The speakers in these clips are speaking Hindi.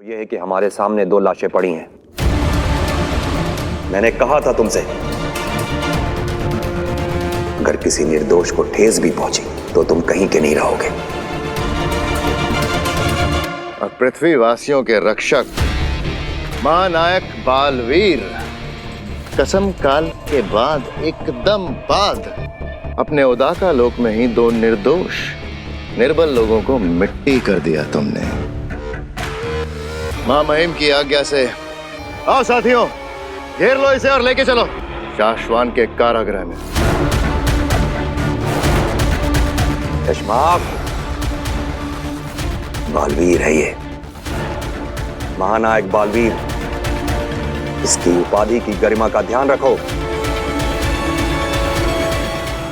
यह है कि हमारे सामने 2 लाशें पड़ी हैं। मैंने कहा था तुमसे, अगर किसी निर्दोष को ठेस भी पहुंची तो तुम कहीं के नहीं रहोगे। और पृथ्वीवासियों के रक्षक महानायक बालवीर कसम काल के बाद एकदम बाद अपने उदाका लोक में ही 2 निर्दोष निर्बल लोगों को मिट्टी कर दिया तुमने। मां महिम की आज्ञा से आओ साथियों, घेर लो इसे और लेके चलो शाश्वान के कारागृह में। यशमाक, बालवीर है ये, महानायक बालवीर। इसकी उपाधि की गरिमा का ध्यान रखो।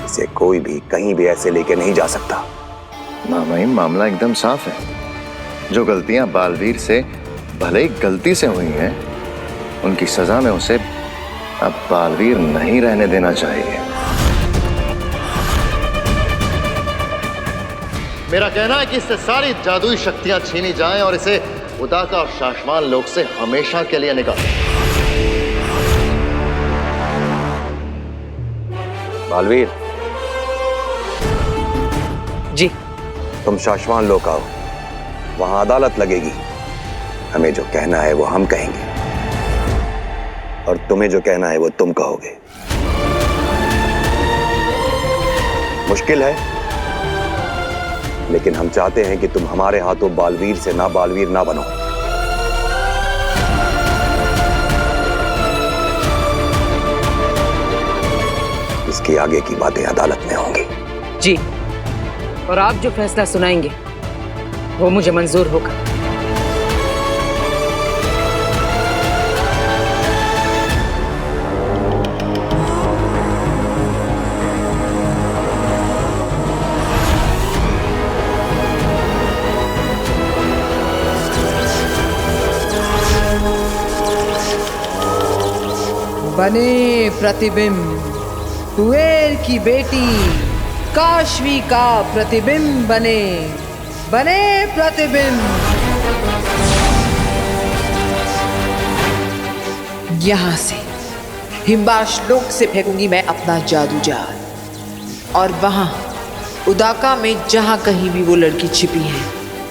इसे कोई भी कहीं भी ऐसे लेके नहीं जा सकता। मां महिम, मामला एकदम साफ है। जो गलतियां बालवीर से भले ही गलती से हुई हैं, उनकी सजा में उसे अब बालवीर नहीं रहने देना चाहिए। मेरा कहना है कि इससे सारी जादुई शक्तियां छीनी जाएं और इसे उदाका और शाश्वान लोक से हमेशा के लिए निकालें। बालवीर जी। तुम शाश्वान लोक आओ, वहां अदालत लगेगी। हमें जो कहना है वो हम कहेंगे और तुम्हें जो कहना है वो तुम कहोगे। मुश्किल है, लेकिन हम चाहते हैं कि तुम हमारे हाथों बालवीर से ना बालवीर ना बनो। इसके आगे की बातें अदालत में होंगी। जी, और आप जो फैसला सुनाएंगे वो मुझे मंजूर होगा। बने प्रतिबिंब, कुबेर की बेटी काशवी का प्रतिबिंब बने, बने प्रतिबिंब। यहां से हिमबाश लोक से फेंकूंगी मैं अपना जादू जाल, और वहां उदाका में जहां कहीं भी वो लड़की छिपी है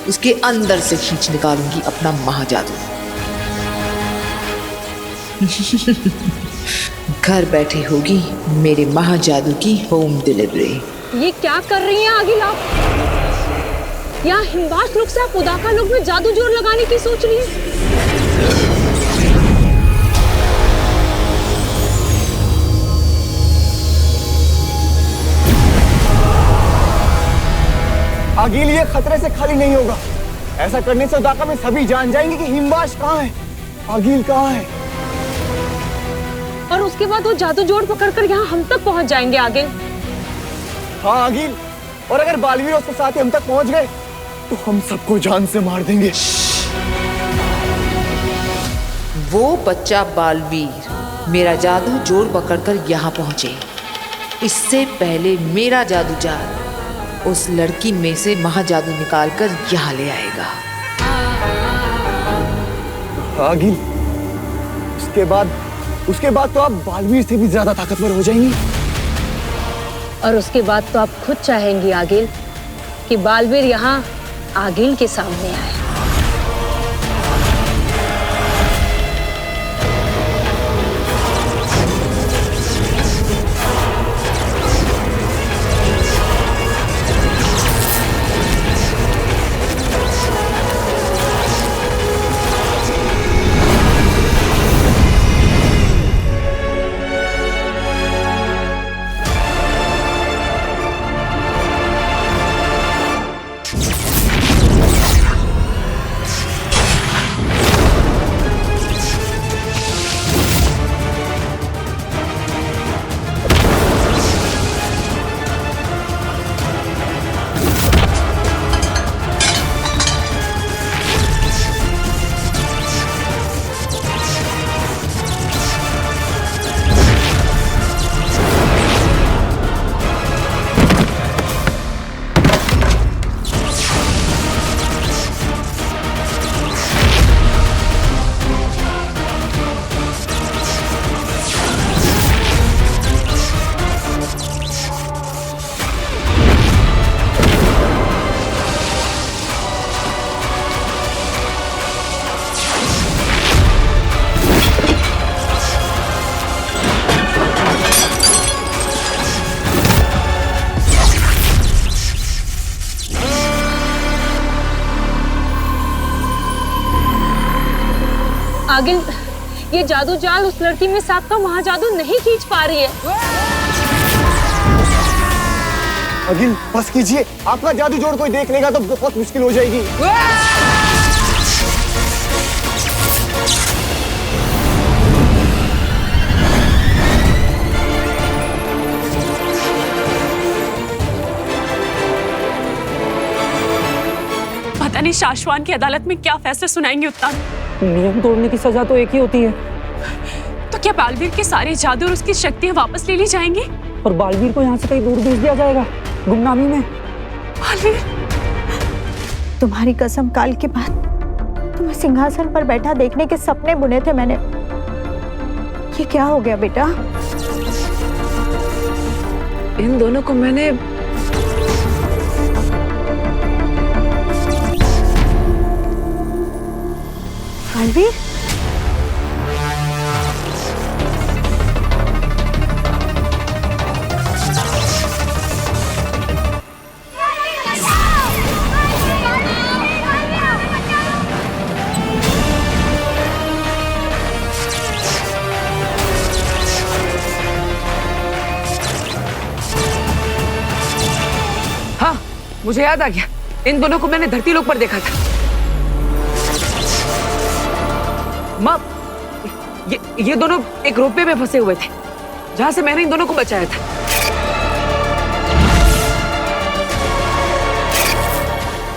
उसके अंदर से खींच निकालूंगी अपना महाजादू। घर बैठे होगी मेरे महाजादू की होम डिलीवरी। ये क्या कर रही हैं आगिल आप? यहाँ हिमवास लोक से आप उदाका लोक में जादू जोर लगाने की सोच रही हैं? आगिल, ये खतरे से खाली नहीं होगा। ऐसा करने से उदाका में सभी जान जाएंगे कि हिमवास कहाँ है, आगिल कहाँ है। और उसके बाद वो जादू जोड़ पकड़कर यहाँ हम तक पहुँच जाएंगे आगिल। हाँ आगिल, और अगर बालवीर उसके साथ ही हम तक पहुँच गए तो हम सबको जान से मार देंगे। वो बच्चा बालवीर मेरा जादू जोड़ पकड़कर यहाँ पहुंचे, इससे पहले मेरा जादू जाल उस लड़की में से महाजादू निकालकर यहाँ ले आएगा। आगिल, उसके बाद तो आप बालवीर से भी ज्यादा ताकतवर हो जाएंगी। और उसके बाद तो आप खुद चाहेंगी आगिल कि बालवीर यहाँ आगिल के सामने आए। आगिल, ये जादू जाल उस लड़की में साथ का महाजादू नहीं खींच पा रही है। अगिल बस कीजिए, आपका जादू जोड़ कोई देख लेगा तो बहुत मुश्किल हो जाएगी। पता नहीं शाश्वान की अदालत में क्या फैसला सुनाएंगे उत्तान। नियम तोड़ने की सजा तो एक ही होती है। तो क्या बालवीर के सारे जादू और उसकी शक्तियां वापस ले ली जाएंगी? और बालवीर को यहाँ से कहीं दूर भेज दिया जाएगा, गुमनामी में। बालवीर, तुम्हारी कसम, काल के बाद तुम्हें सिंहासन पर बैठा देखने के सपने बुने थे मैंने। ये क्या हो गया बेटा? इन दोनों को मैंने बालवीर, हाँ, मुझे याद आ गया। इन दोनों को मैंने धरती लोक पर देखा था। माँ, ये दोनों एक रोपवे में फंसे हुए थे, जहां से मैंने इन दोनों को बचाया था।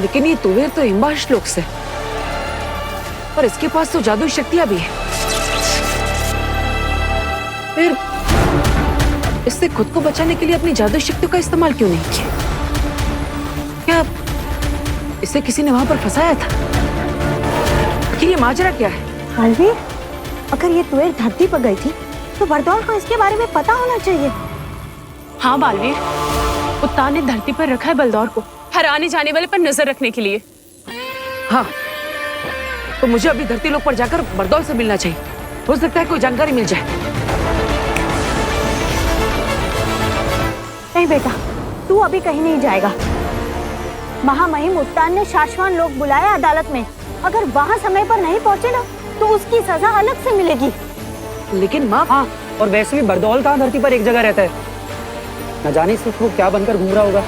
लेकिन ये तुवेर तो हिमबाश लोक से, और इसके पास तो जादुई शक्तियां भी है। फिर इससे खुद को बचाने के लिए अपनी जादुई शक्तियों का इस्तेमाल क्यों नहीं किया? क्या इसे किसी ने वहां पर फंसाया था? कि ये माजरा क्या है? बालवीर, अगर ये तुवेर धरती पर गई थी तो बरदौल को इसके बारे में पता होना चाहिए। हाँ बालवीर, उत्तान ने धरती पर रखा है बलदौर को हर आने जाने वाले पर नजर रखने के लिए। हाँ, तो मुझे अभी धरती लोक पर जाकर बरदौल से मिलना चाहिए। हो सकता है कोई जानकारी मिल जाए। नहीं बेटा, तू अभी कहीं नहीं जाएगा। महामहिम उत्तान ने शाश्वान लोक बुलाया अदालत में। अगर वहाँ समय पर नहीं पहुँचे ना तो उसकी सजा अलग से मिलेगी। लेकिन माँ, हाँ, और वैसे भी बरदौल कहाँ धरती पर एक जगह रहता है। न जाने सिर्फ वो क्या बनकर घूम रहा होगा।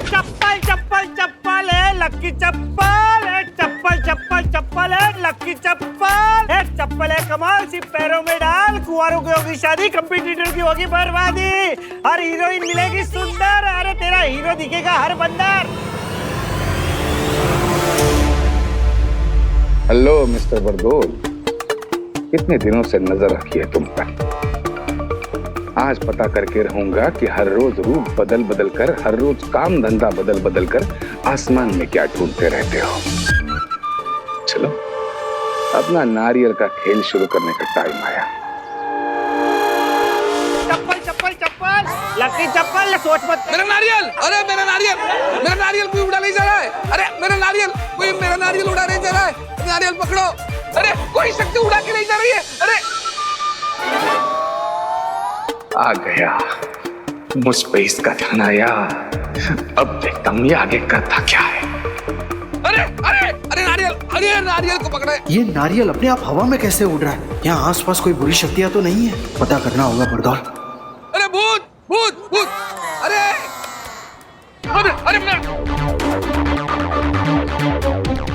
चप्पल चप्पल चप्पल है लक्की चप्पल, एक चप्पल चप्पल चप्पल है लक्की चप्पल, एक चप्पल है कमाल, सिर्फ पैरों में डाल। कुंवारों की होगी शादी, कंपटीटर की होगी बर्बादी। हर हीरोइन मिलेगी सुंदर, अरे तेरा हीरो दिखेगा हर बंदर। हेलो मिस्टर बरदौल, कितने दिनों से नजर रखी है तुम पर। आज पता करके रहूंगा कि हर रोज रूप बदल बदल कर, हर रोज काम धंधा बदल बदल कर आसमान में क्या ढूंढते रहते हो। चलो, अपना नारियल का खेल शुरू करने का टाइम आया। चप्पल चप्पल चप्पल लक्की चप्पल, सोच मत। मेरा नारियल, अरे मेरा नारियल कोई उड़ा नहीं जा रहा है। अरे मेरा नारियल, कोई मेरा नारियल उड़ा नहीं जा रहा है। नारियल पकड़ो, अरे कोई शक्ति उड़ा के नहीं जा रही है। अरे आ गया, मुझ पे इसका ध्यान आया। अब देखता हूँ ये आगे करता क्या है। अरे अरे अरे नारियल, अरे नारियल को पकड़े। ये नारियल अपने आप हवा में कैसे उड़ रहा है? यहाँ आसपास कोई बुरी शक्तियाँ तो नहीं है? पता करना होगा बरदौल। अरे भूत भूत भूत, अरे अरे अरे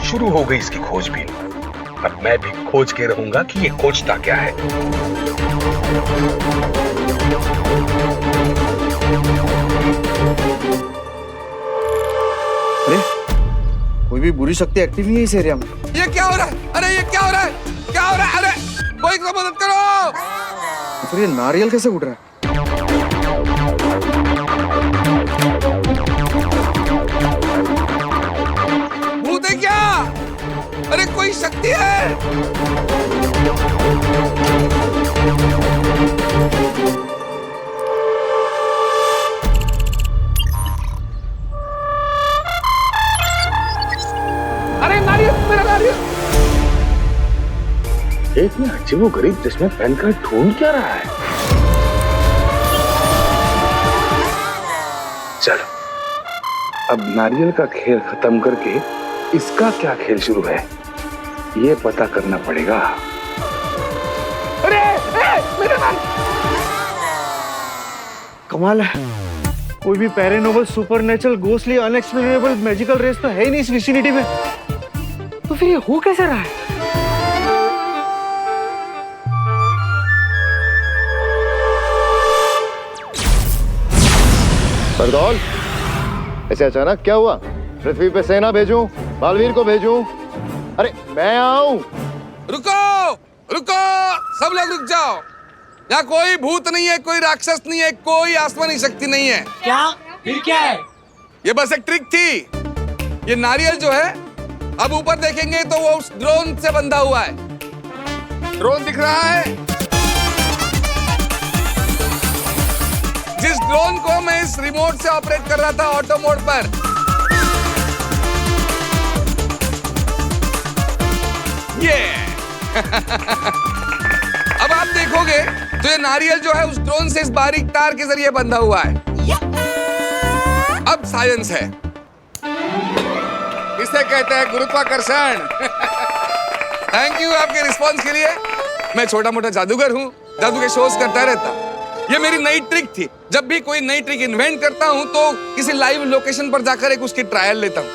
शुरू हो गई इसकी खोजबीन। अब मैं भी खोज के रहूंगा कि ये खोजता क्या है। अरे कोई भी बुरी शक्ति एक्टिव नहीं है इस एरिया में। ये क्या हो रहा है? अरे ये क्या हो रहा है? क्या हो रहा है? अरे कोई तो मदद करो। फिर ये नारियल कैसे उड़ रहा है? भूत है क्या? अरे कोई शक्ति है? अरे नारियल, मेरा नारियल। इतने अजीबोगरीब जिसमें पहनकर ढूंढ क्या रहा है? चलो अब नारियल का खेल खत्म करके इसका क्या खेल शुरू है, ये पता करना पड़ेगा। अरे मेरा नाम कमाल है, कोई भी paranormal, supernatural, ghostly, unexplainable, magical race तो है ही नहीं इस विसिनिटी में। तो फिर ये हो कैसे रहा है? बरदौल, ऐसे अचानक क्या हुआ? पृथ्वी पे सेना भेजूं, बालवीर को भेजूं? अरे मैं आऊं। रुको रुको, सब लोग रुक जाओ। यहाँ कोई भूत नहीं है, कोई राक्षस नहीं है, कोई आसमानी शक्ति नहीं है। क्या? फिर क्या है? ये बस एक ट्रिक थी। ये नारियल जो है, अब ऊपर देखेंगे तो वो उस ड्रोन से बंधा हुआ है। ड्रोन दिख रहा है? जिस ड्रोन को मैं इस रिमोट से ऑपरेट कर रहा था ऑटो मोड पर, ये अब आप देखोगे तो ये नारियल जो है उस ड्रोन से इस बारीक तार के जरिए बंधा हुआ है। अब साइंस है, इसे कहते हैं गुरुत्वाकर्षण। थैंक यू आपके रिस्पांस के लिए। मैं छोटा मोटा जादूगर हूँ, जादू के शोज करता रहता। ये मेरी नई ट्रिक थी। जब भी कोई नई ट्रिक इन्वेंट करता हूँ तो किसी लाइव लोकेशन पर जाकर एक उसकी ट्रायल लेता हूँ।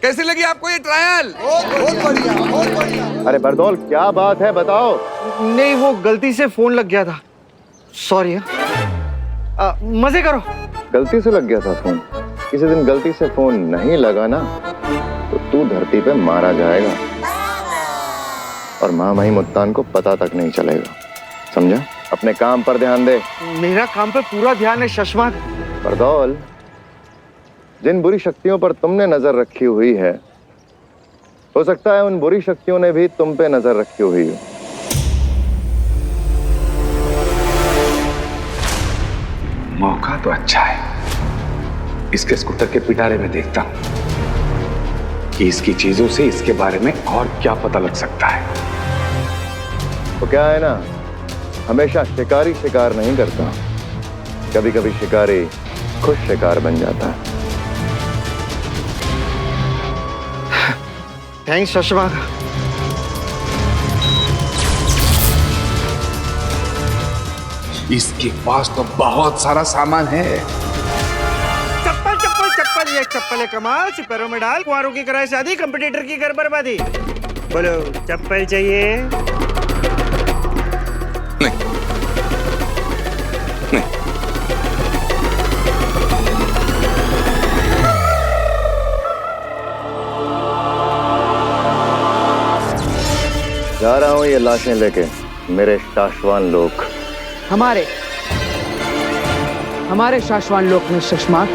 कैसी लगी आपको ये ट्रायल? बहुत बढ़िया, बहुत बढ़िया। अरे बरदौल, क्या बात है, बताओ। नहीं, वो गलती से फोन लग गया था, सॉरी। मजे करो। गलती से लग गया था फोन? किसी दिन गलती से फोन नहीं लगा ना तो तू धरती पे मारा जाएगा और महामहिम मुत्तान को पता तक नहीं चलेगा, समझा? अपने काम पर ध्यान दे। मेरा काम पे पूरा ध्यान है शशमाक। बरदौल, जिन बुरी शक्तियों पर तुमने नजर रखी हुई है, हो सकता है उन बुरी शक्तियों ने भी तुम पे नजर रखी हुई हो। मौका तो अच्छा है, इसके स्कूटर के पिटारे में देखता हूं कि इसकी चीजों से इसके बारे में और क्या पता लग सकता है। तो क्या है ना, हमेशा शिकारी शिकार नहीं करता, कभी कभी शिकारी खुद शिकार बन जाता है। थैंक्स शशमाक। इसके पास तो बहुत सारा सामान है। चप्पल चप्पल चप्पल, ये चप्पल है कमाल, सिपैरों में डाल, कुंवारों की कराए शादी, कंपटीटर की घर बर्बादी। बोलो चप्पल चाहिए? नहीं नहीं। जा रहा हूं ये लाशें लेके मेरे शाश्वान लोक। हमारे शाश्वान लोक में शशमाक।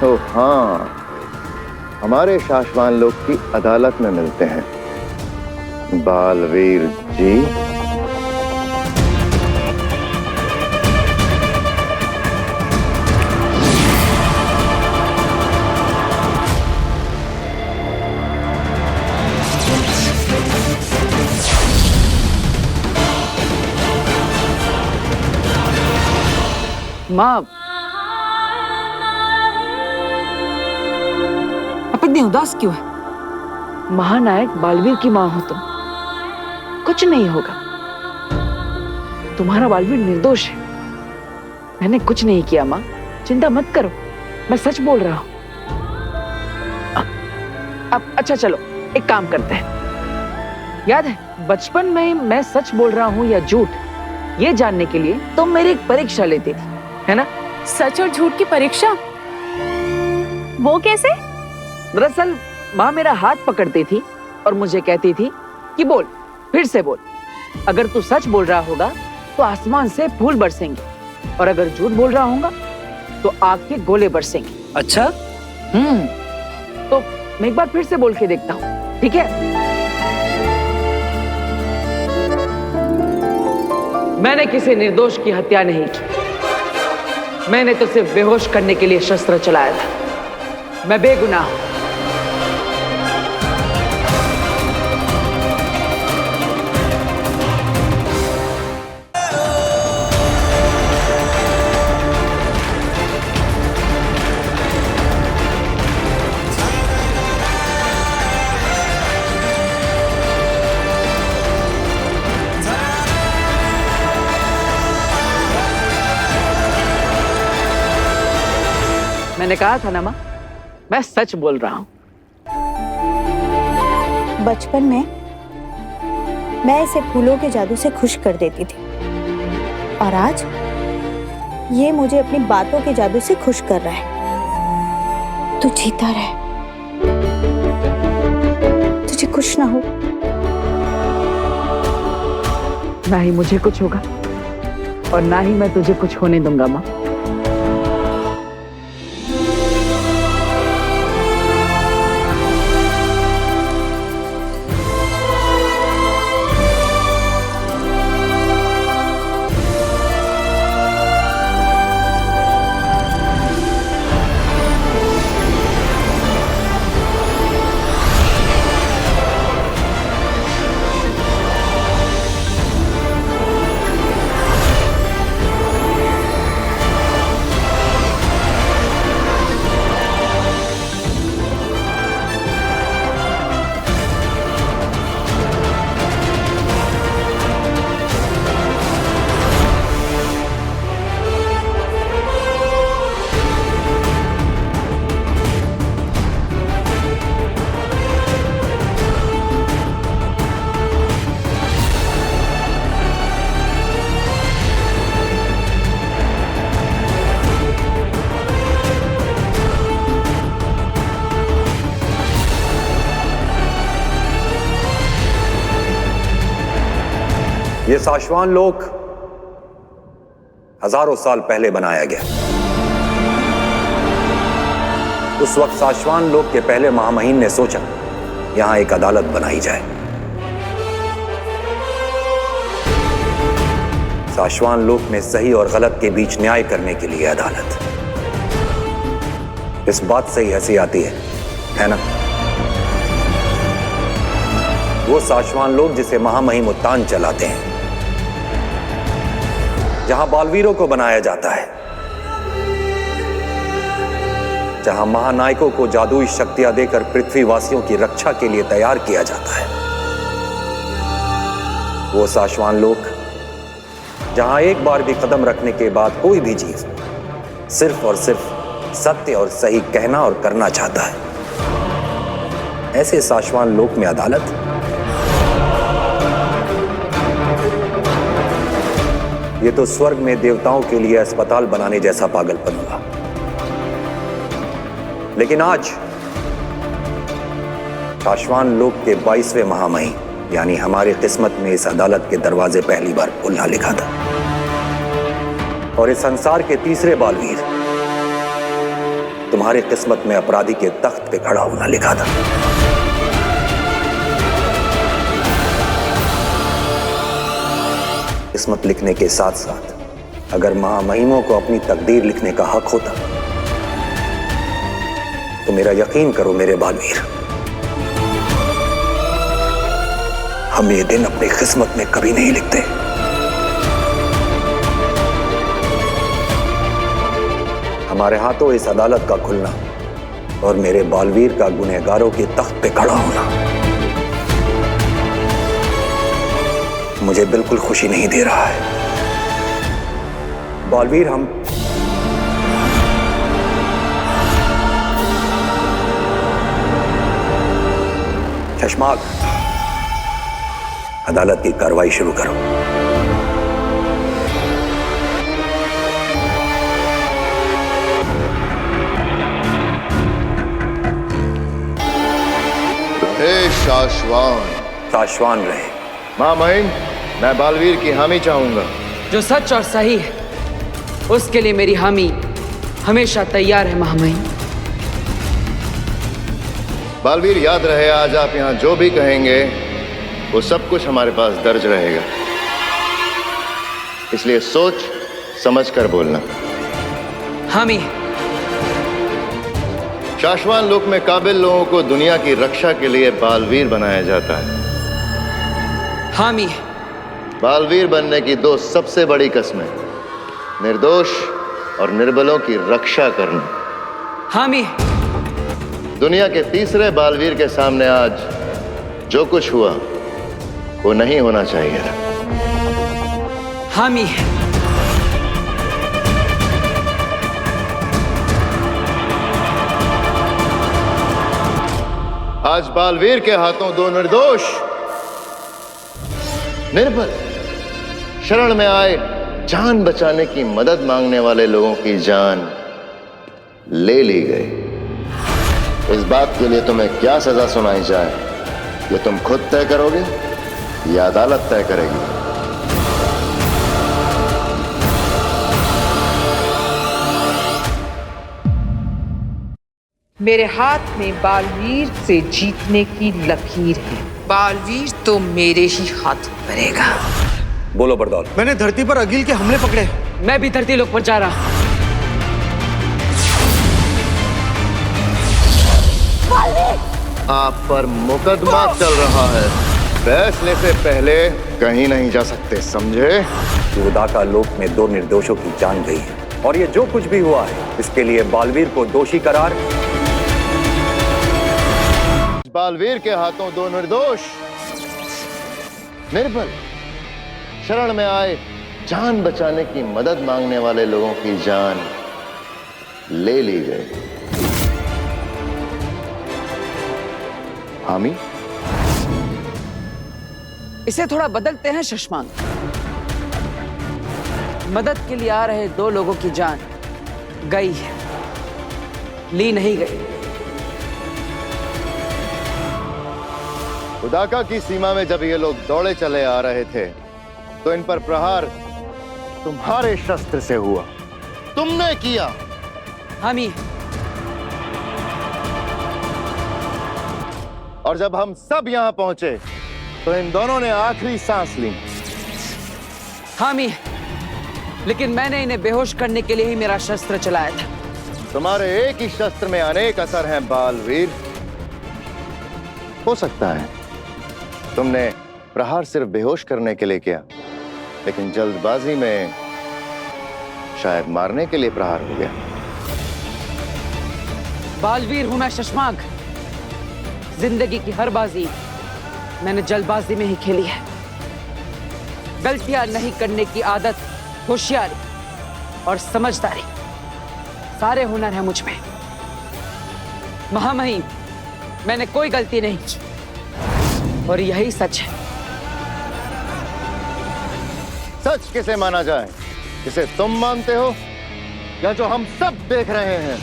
तो हाँ, हमारे शाश्वान लोक की अदालत में मिलते हैं बालवीर जी। माँ, आप इतनी उदास क्यों है? महानायक बालवीर की माँ हो तुम, कुछ नहीं होगा। तुम्हारा बालवीर निर्दोष है, मैंने कुछ नहीं किया माँ, चिंता मत करो, मैं सच बोल रहा हूँ। अब अच्छा चलो, एक काम करते हैं। याद है बचपन में मैं सच बोल रहा हूँ या झूठ, ये जानने के लिए तुम मेरी एक परीक्षा लेती थी, है ना? सच और झूठ की परीक्षा? वो कैसे? दरअसल माँ मेरा हाथ पकड़ती थी और मुझे कहती थी कि बोल, फिर से बोल। अगर तू सच बोल रहा होगा तो आसमान से फूल बरसेंगे, और अगर झूठ बोल रहा होगा तो आग के गोले बरसेंगे। अच्छा? तो मैं एक बार फिर से बोल के देखता हूँ, ठीक है? मैंने किसी निर्दोष की हत्या नहीं की, मैंने तो सिर्फ बेहोश करने के लिए शस्त्र चलाया था। मैं बेगुनाह हूं। मैंने कहा था ना माँ, मैं सच बोल रहा हूँ। बचपन में मैं इसे फूलों के जादू से खुश कर देती थी और आज ये मुझे अपनी बातों के जादू से खुश कर रहा है। तू जीता रहे, तुझे कुछ ना हो। ना ही मुझे कुछ होगा और ना ही मैं तुझे कुछ होने दूंगा माँ। ये साशवान लोक हजारों साल पहले बनाया गया। उस वक्त साशवान लोक के पहले महामहिम ने सोचा यहां एक अदालत बनाई जाए। साशवान लोक में सही और गलत के बीच न्याय करने के लिए अदालत। इस बात से ही हंसी आती है ना? वो साशवान लोग जिसे महामहिम उत्तान चलाते हैं, जहां बालवीरों को बनाया जाता है, जहां महानायकों को जादुई शक्तियां देकर पृथ्वीवासियों की रक्षा के लिए तैयार किया जाता है। वो साशवान लोक जहां एक बार भी कदम रखने के बाद कोई भी चीज सिर्फ और सिर्फ सत्य और सही कहना और करना चाहता है। ऐसे साशवान लोक में अदालत ये तो स्वर्ग में देवताओं के लिए अस्पताल बनाने जैसा पागलपन हुआ। लेकिन आज साशवान लोक के 22वें महामहिम यानी हमारी किस्मत में इस अदालत के दरवाजे पहली बार खुलना लिखा था और इस संसार के तीसरे बालवीर तुम्हारी किस्मत में अपराधी के तख्त पे खड़ा होना लिखा था। किस्मत लिखने के साथ साथ अगर महामहिमों को अपनी तकदीर लिखने का हक होता तो मेरा यकीन करो मेरे बालवीर, हम ये दिन अपनी किस्मत में कभी नहीं लिखते। हमारे हाथों इस अदालत का खुलना और मेरे बालवीर का गुनहगारों के तख्त पे खड़ा होना मुझे बिल्कुल खुशी नहीं दे रहा है। बालवीर, हम चश्माक, अदालत की कार्रवाई शुरू करो। हे साशवान रहे। महामहिम, मैं बालवीर की हामी चाहूंगा। जो सच और सही है उसके लिए मेरी हामी हमेशा तैयार है महामहिम। बालवीर, याद रहे आज आप यहाँ जो भी कहेंगे वो सब कुछ हमारे पास दर्ज रहेगा, इसलिए सोच समझ कर बोलना। हामी। साशवान लोक में काबिल लोगों को दुनिया की रक्षा के लिए बालवीर बनाया जाता है। हामी। बालवीर बनने की दो सबसे बड़ी कस्में, निर्दोष और निर्बलों की रक्षा करना। हामी। दुनिया के तीसरे बालवीर के सामने आज जो कुछ हुआ वो नहीं होना चाहिए था। हामी। आज बालवीर के हाथों दो निर्दोष, निर्बल, शरण में आए जान बचाने की मदद मांगने वाले लोगों की जान ले ली गई। इस बात के लिए तुम्हें क्या सजा सुनाई जाए, ये तुम खुद तय करोगे या अदालत तय करेगी? मेरे हाथ में बालवीर से जीतने की लकीर है। बालवीर तो मेरे ही हाथ मरेगा। बोलो बरदौल। मैंने धरती पर अगिल के हमले पकड़े। मैं भी धरती लोक पर जा रहा। आप पर मुकदमा चल रहा है, फैसले से पहले कहीं नहीं जा सकते, समझे? उदाका लोक में दो निर्दोषों की जान गई है और ये जो कुछ भी हुआ है इसके लिए बालवीर को दोषी करार। बालवीर के हाथों दो निर्दोष, निर्बल, शरण में आए जान बचाने की मदद मांगने वाले लोगों की जान ले ली गई। हामी, इसे थोड़ा बदलते हैं शशांक। मदद के लिए आ रहे दो लोगों की जान गई है, ली नहीं गई। उदाका की सीमा में जब ये लोग दौड़े चले आ रहे थे तो इन पर प्रहार तुम्हारे शस्त्र से हुआ, तुमने किया। हामी, और जब हम सब यहां पहुंचे तो इन दोनों ने आखिरी सांस ली। हामी, लेकिन मैंने इन्हें बेहोश करने के लिए ही मेरा शस्त्र चलाया था। तुम्हारे एक ही शस्त्र में अनेक असर हैं बालवीर। हो सकता है तुमने प्रहार सिर्फ बेहोश करने के लिए किया, लेकिन जल्दबाजी में शायद मारने के लिए प्रहार हो गया। बालवीर हूं मैं शशांक। जिंदगी की हर बाजी मैंने जल्दबाजी में ही खेली है। गलतियां नहीं करने की आदत, होशियारी और समझदारी, सारे हुनर हैं मुझ में। महामहिम, मैंने कोई गलती नहीं की और यही सच है। सच किसे माना जाए, जिसे तुम मानते हो या जो हम सब देख रहे हैं?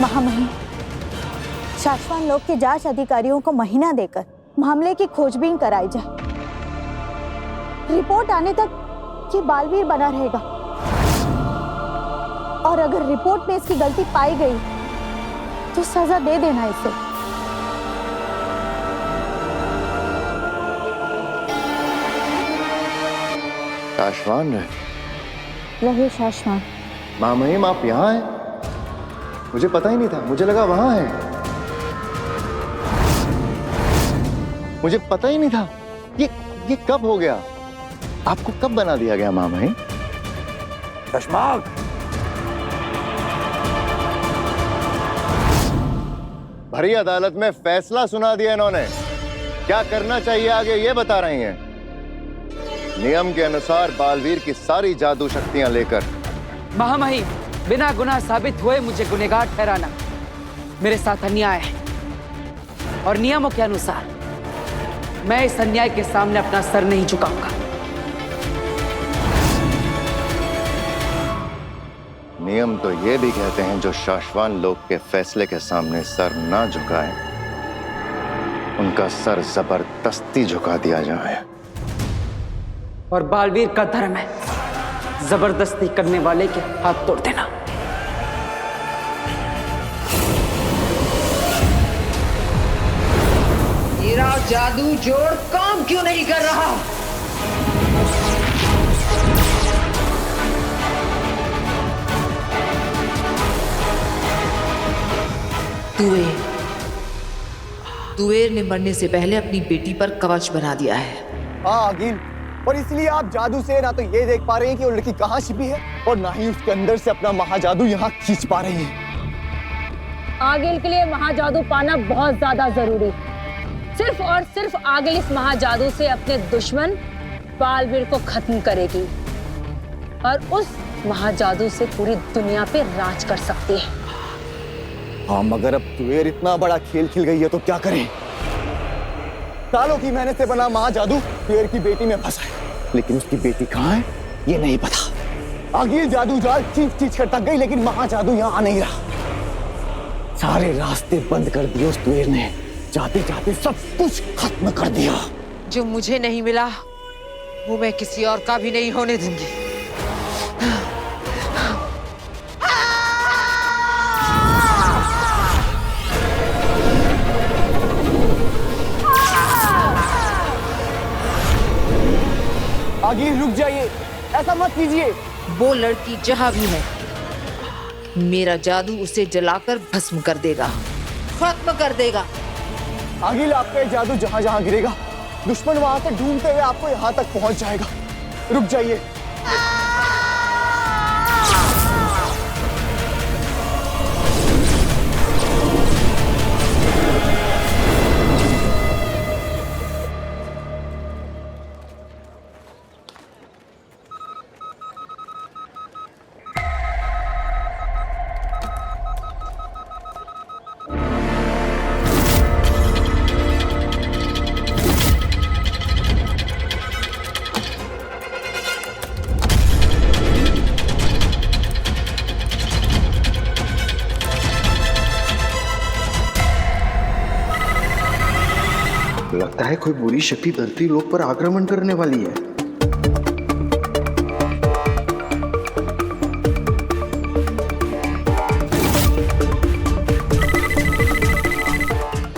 महामहिम, शाश्वान लोक के जांच अधिकारियों को महीना देकर मामले की खोजबीन कराई जाए। रिपोर्ट आने तक ये बालवीर बना रहेगा और अगर रिपोर्ट में इसकी गलती पाई गई तो सजा दे देना इसे। शाश्वान रहे शाश्वान। महामहिम, आप यहाँ हैं? मुझे पता ही नहीं था, मुझे लगा वहां है। मुझे पता ही नहीं था। ये कब हो गया? आपको कब बना दिया गया महामहिम? शशांक, भरी अदालत में फैसला सुना दिया इन्होंने। क्या करना चाहिए आगे ये बता रही हैं। नियम के अनुसार बालवीर की सारी जादू शक्तियां लेकर। महामहिम, बिना गुनाह साबित हुए मुझे गुनहगार ठहराना मेरे साथ अन्याय है और नियमों के अनुसार मैं इस अन्याय के सामने अपना सर नहीं झुकाऊंगा। नियम तो ये भी कहते हैं जो शाश्वान लोक के फैसले के सामने सर ना झुकाए, उनका सर जबरदस्ती झुका दिया जाए। और बालवीर का धर्म है जबरदस्ती करने वाले के हाथ तोड़ देना। मेरा जादू जोड़ काम क्यों नहीं कर रहा? तुवेर ने मरने से पहले अपनी बेटी पर कवच बना दिया है। हाँ अगिल, और इसलिए आप जादू से ना तो ये देख पा रहे हैं कि वो लड़की कहाँ छिपी है और ना ही उसके अंदर से अपना महाजादू यहाँ खींच पा रही है। आगिल के लिए महाजादू पाना बहुत ज्यादा जरूरी। सिर्फ और सिर्फ आगिल इस महाजादू से अपने दुश्मन बालवीर को खत्म करेगी और उस महाजादू से पूरी दुनिया पे राज कर सकती है। हाँ, मगर अब तुएर इतना बड़ा खेल खेल गई है तो क्या करें? सालों की मेहनत से बना महाजादू तुएर की बेटी में फंसा है, लेकिन उसकी बेटी कहाँ है ये नहीं पता। आगिल जादू जाल चीख चीख कर तक गई, लेकिन महाजादू यहाँ आ नहीं रहा। सारे रास्ते बंद कर दिए उस तुएर ने, जाते जाते सब कुछ खत्म कर दिया। जो मुझे नहीं मिला वो मैं किसी और का भी नहीं होने दूंगी। आगिल रुक जाइए, ऐसा मत कीजिए। वो लड़की जहां भी है, मेरा जादू उसे जलाकर भस्म कर देगा, खत्म कर देगा। आगिल आपका जादू जहां जहां गिरेगा, दुश्मन वहां से ढूंढते हुए आपको यहां तक पहुंच जाएगा। रुक जाइए। लगता है कोई बुरी शक्ति धरती लोक पर आक्रमण करने वाली है।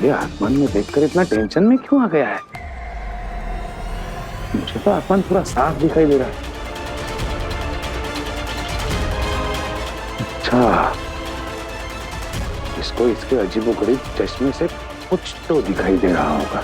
ये आसमान में देखकर इतना टेंशन में क्यों आ गया है? मुझे तो आसमान पूरा साफ दिखाई दे रहा है। अच्छा, इसको इसके अजीबोगरीब चश्मे से कुछ तो दिखाई दे रहा होगा।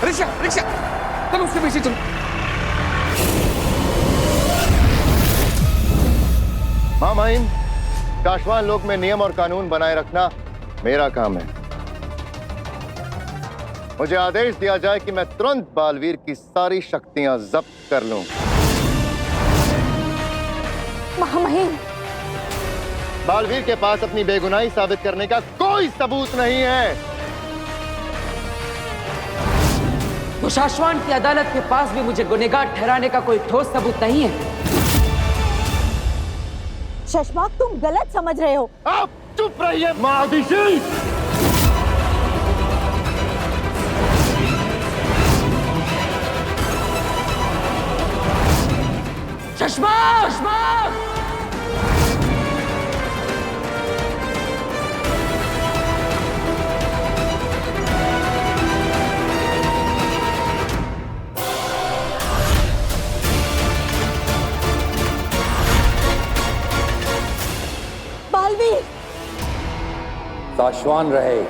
रिक्शा रिक्शा, तुम उसके पीछे चलो। हाँ माहिम, काशवान लोक में नियम और कानून बनाए रखना मेरा काम है। मुझे आदेश दिया जाए कि मैं तुरंत बालवीर की सारी शक्तियां जब्त कर लूं। महामहिम, बालवीर के पास अपनी बेगुनाही साबित करने का कोई सबूत नहीं है। तो शाश्वान की अदालत के पास भी मुझे गुनहगार ठहराने का कोई ठोस सबूत नहीं है। शशमाक, तुम गलत समझ रहे हो। आप चुप रहिए महादिशी। शशमाक! बालवीर, साश्वान रहे।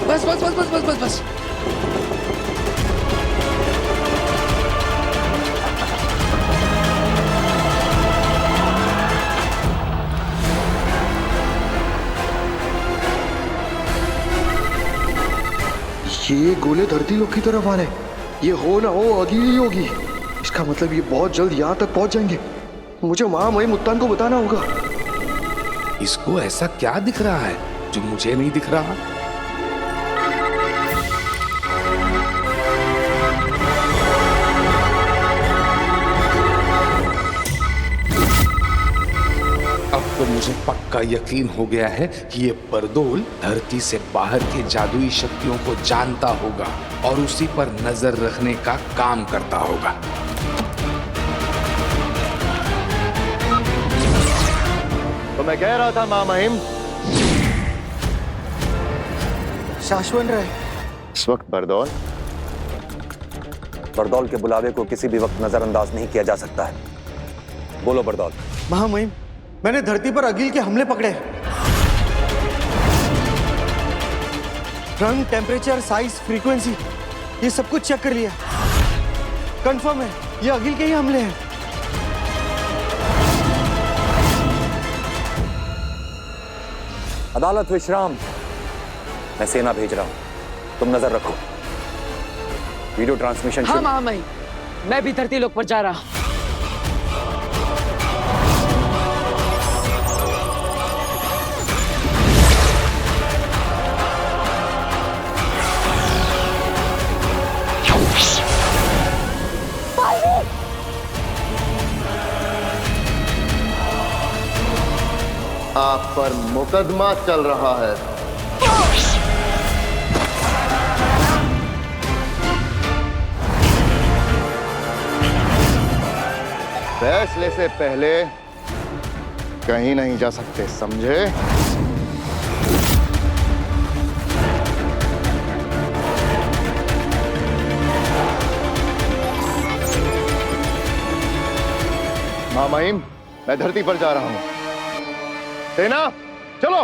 बस बस बस बस बस बस बस। ये गोले धरती लोक की तरफ आ रहे हैं। ये हो ना हो आगे ही होगी। इसका मतलब ये बहुत जल्द यहाँ तक पहुंच जाएंगे। मुझे महामहिम उत्तान को बताना होगा। इसको ऐसा क्या दिख रहा है जो मुझे नहीं दिख रहा? अब तो मुझे पक्का यकीन हो गया है कि ये बरदोल धरती से बाहर के जादुई शक्तियों को जानता होगा और उसी पर नजर रखने का काम करता होगा। तो मैं कह रहा था महामहिम, शाश्वन रहे। इस वक्त बरदौल बरदौल के बुलावे को किसी भी वक्त नजरअंदाज नहीं किया जा सकता है। बोलो बरदौल। महामहिम, मैंने धरती पर अगिल के हमले पकड़े। रंग, टेम्परेचर, साइज, फ्रीक्वेंसी, ये सब कुछ चेक कर लिया। कंफर्म है ये अगिल के ही हमले हैं। अदालत विश्राम। मैं सेना भेज रहा हूं, तुम नजर रखो। Video transmission. हाँ महामहिम, मैं भी धरती लोक पर जा रहा हूं। आप पर मुकदमा चल रहा है। फैसले से पहले कहीं नहीं जा सकते, समझे? महामहिम, मैं धरती पर जा रहा हूं। सेना चलो।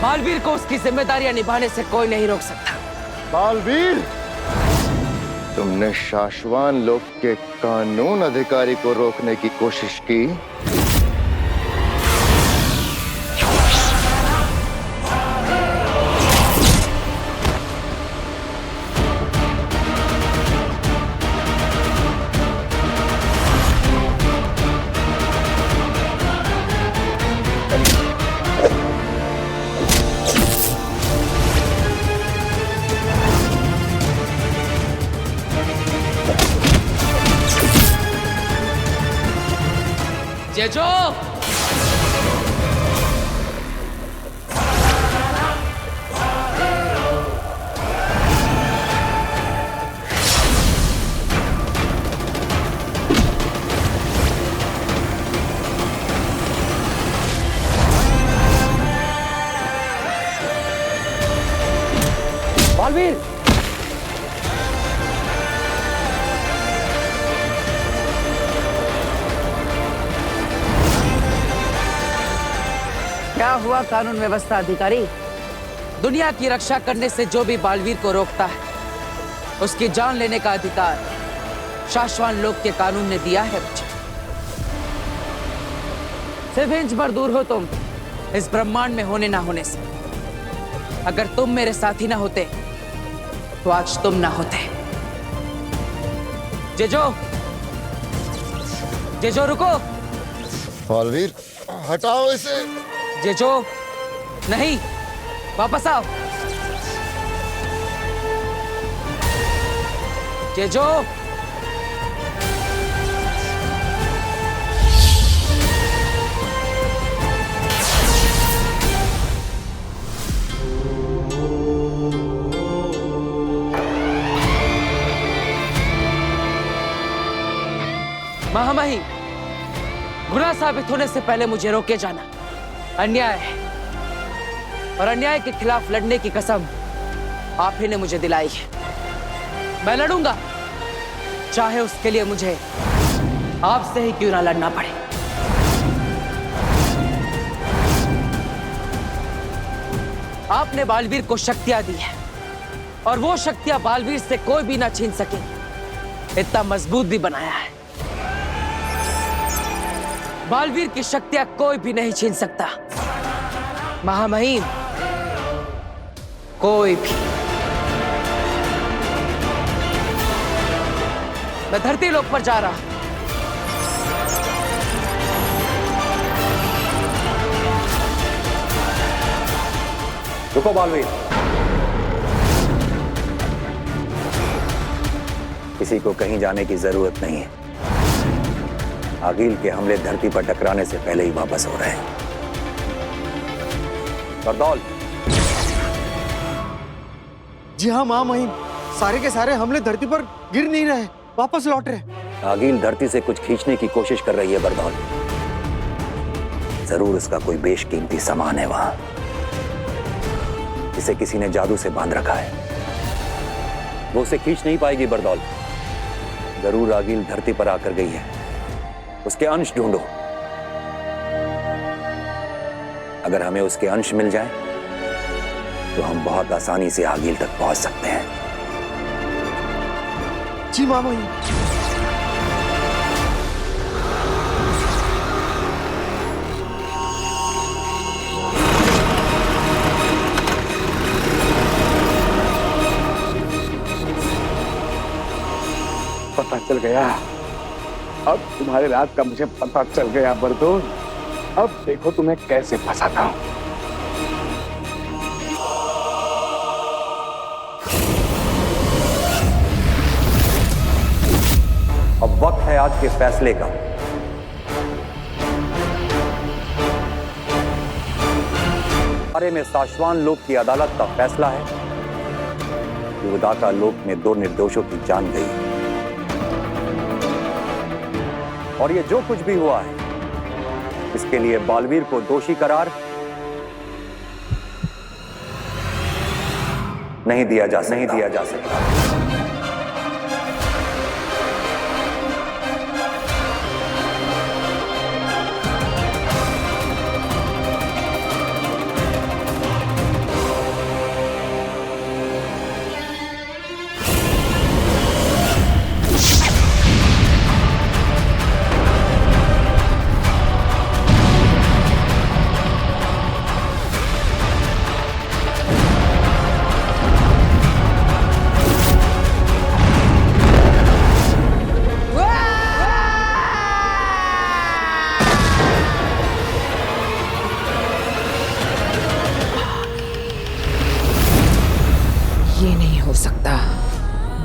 बालवीर को उसकी जिम्मेदारियां निभाने से कोई नहीं रोक सकता। बालवीर, तुमने शाश्वान लोक के कानून अधिकारी को रोकने की कोशिश की। जेजो, बालवीर, क्या हुआ कानून व्यवस्था अधिकारी? दुनिया की रक्षा करने से जो भी बालवीर को रोकता है, उसकी जान लेने का अधिकार शाश्वान लोक के कानून ने दिया है मुझे। सिर्फ इंच भर दूर हो तुम इस ब्रह्मांड में होने ना होने से। अगर तुम मेरे साथी ना होते तो आज तुम ना होते। जेजो, जेजो रुको। बालवीर, हटाओ इसे। जेजो, नहीं, वापस आओ। जेजो, महामहिम, गुनाह साबित होने से पहले मुझे रोके जाना अन्याय है, और अन्याय के खिलाफ लड़ने की कसम आप ही ने मुझे दिलाई है। मैं लड़ूंगा, चाहे उसके लिए मुझे आपसे ही क्यों ना लड़ना पड़े। आपने बालवीर को शक्तियां दी है, और वो शक्तियां बालवीर से कोई भी ना छीन सके, इतना मजबूत भी बनाया है। बालवीर की शक्तियां कोई भी नहीं छीन सकता, महामहिम, कोई भी। मैं धरती लोक पर जा रहा हूं। रुको बालवीर, किसी को कहीं जाने की जरूरत नहीं है। आगिल के हमले धरती पर टकराने से पहले ही वापस हो रहे हैं। बरदौल। जी हाँ माँ महिम, सारे के सारे हमले धरती पर गिर नहीं रहे, वापस लौट रहे। आगिल धरती से कुछ खींचने की कोशिश कर रही है बरदौल। जरूर उसका कोई बेशकीमती सामान है वहां, इसे किसी ने जादू से बांध रखा है। वो उसे खींच नहीं पाएगी बरदौल। जरूर आगिल धरती पर आकर गई है, उसके अंश ढूंढो। अगर हमें उसके अंश मिल जाए तो हम बहुत आसानी से आगिल तक पहुंच सकते हैं। जी माँ महिम। पता चल गया, अब तुम्हारे राज का मुझे पता चल गया बरदौल। अब देखो तुम्हें कैसे फंसाता हूं। अब वक्त है आज के फैसले का। बारे में साशवान लोक की अदालत का फैसला है कि उदाका लोक में 2 निर्दोषों की जान गई, और ये जो कुछ भी हुआ है इसके लिए बालवीर को दोषी करार नहीं दिया जा सकता। ये नहीं हो सकता।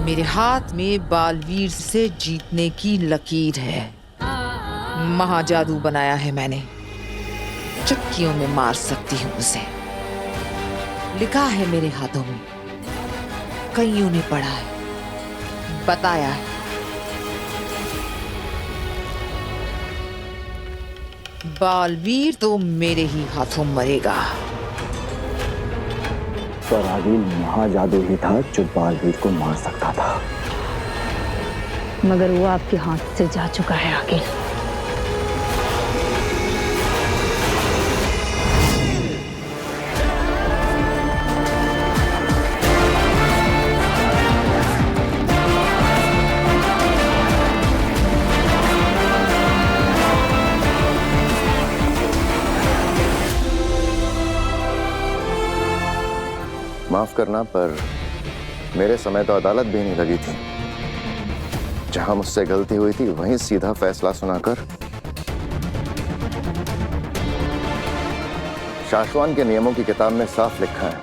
मेरे हाथ में बालवीर से जीतने की लकीर है। महाजादू बनाया है मैंने, चक्कियों में मार सकती हूँ उसे। लिखा है मेरे हाथों में, कईयों ने पढ़ा है, बताया है। बालवीर तो मेरे ही हाथों मरेगा। पर आगिल महाजादू ही था जो बालवीर को मार सकता था। मगर वो आपके हाथ से जा चुका है आगिल। माफ करना, पर मेरे समय तो अदालत भी नहीं लगी थी। जहां मुझसे गलती हुई थी वहीं सीधा फैसला सुनाकर शाश्वान के नियमों की किताब में साफ लिखा है,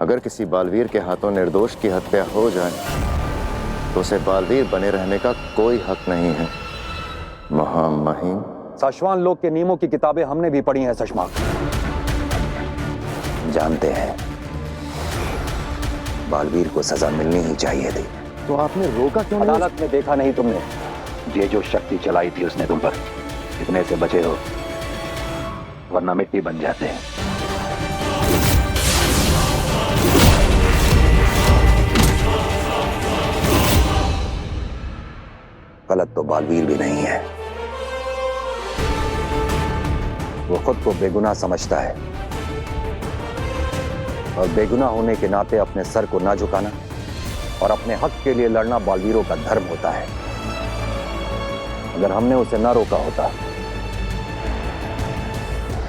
अगर किसी बालवीर के हाथों निर्दोष की हत्या हो जाए तो उसे बालवीर बने रहने का कोई हक नहीं है। महामहिम, साशवान लोक के नियमों की किताबें हमने भी पढ़ी हैं सशमाक। जानते हैं बालवीर को सजा मिलनी ही चाहिए थी। तो आपने रोका क्यों नहीं? अदालत में देखा नहीं तुमने? ये जो शक्ति चलाई थी उसने तुम पर, इतने से बचे हो वरना मिट्टी बन जाते हैं। गलत तो बालवीर भी नहीं है, वो खुद को बेगुनाह समझता है, और बेगुनाह होने के नाते अपने सर को ना झुकाना और अपने हक के लिए लड़ना बालवीरों का धर्म होता है। अगर हमने उसे ना रोका होता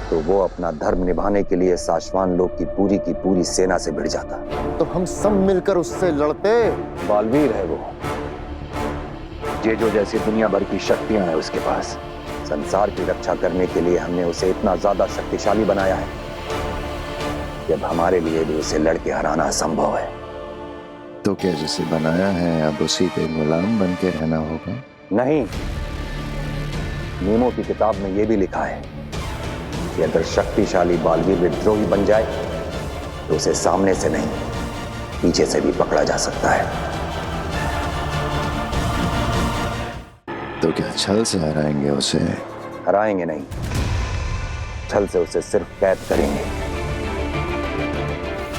तो वो अपना धर्म निभाने के लिए साशवान लोक की पूरी सेना से भिड़ जाता। तो हम सब मिलकर उससे लड़ते। बालवीर है वो, जेजो जैसी दुनिया भर की शक्तियां हैं उसके पास। संसार की रक्षा करने के लिए हमने उसे इतना ज्यादा शक्तिशाली बनाया है कि अब हमारे लिए भी उसे लड़के हराना असंभव है। तो क्या जिसे बनाया है अब उसी के गुलाम बन के रहना होगा? नहीं, नियमों की किताब में यह भी लिखा है कि अगर शक्तिशाली बालवीर विद्रोही बन जाए तो उसे सामने से नहीं, पीछे से भी पकड़ा जा सकता है। तो क्या छल से हराएंगे उसे? हराएंगे नहीं, छल से उसे सिर्फ कैद करेंगे,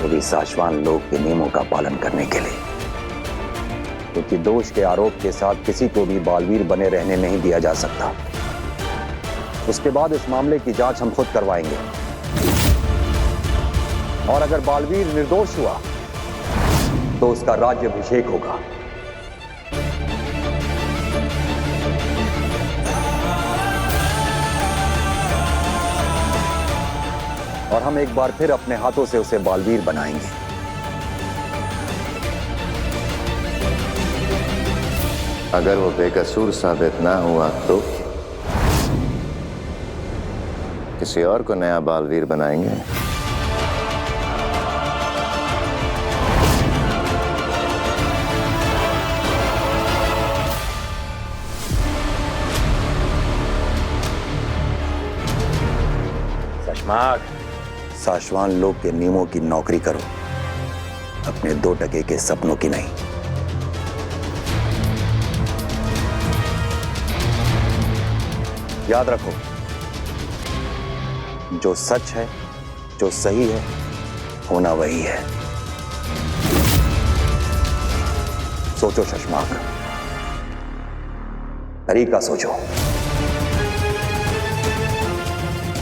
वो भी साशवान लोक के नियमों का पालन करने के लिए। क्योंकि दोष के आरोप के साथ किसी को भी बालवीर बने रहने नहीं दिया जा सकता। उसके बाद इस मामले की जांच हम खुद करवाएंगे, और अगर बालवीर निर्दोष हुआ तो उसका राज्याभिषेक होगा। और हम एक बार फिर अपने हाथों से उसे बालवीर बनाएंगे। अगर वो बेकसूर साबित ना हुआ तो किसी और को नया बालवीर बनाएंगे। साशवान लोक के नियमों की नौकरी करो, अपने 2 टके के सपनों की नहीं। याद रखो, जो सच है, जो सही है, होना वही है। सोचो शशमाक, तरीका सोचो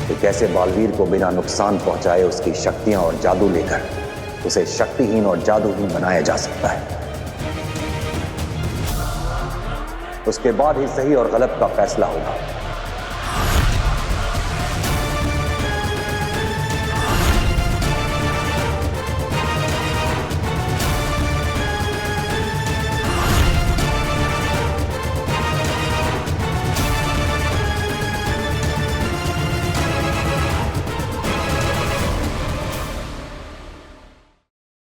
कि कैसे बालवीर को बिना नुकसान पहुंचाए उसकी शक्तियां और जादू लेकर उसे शक्तिहीन और जादूहीन बनाया जा सकता है। उसके बाद ही सही और गलत का फैसला होगा।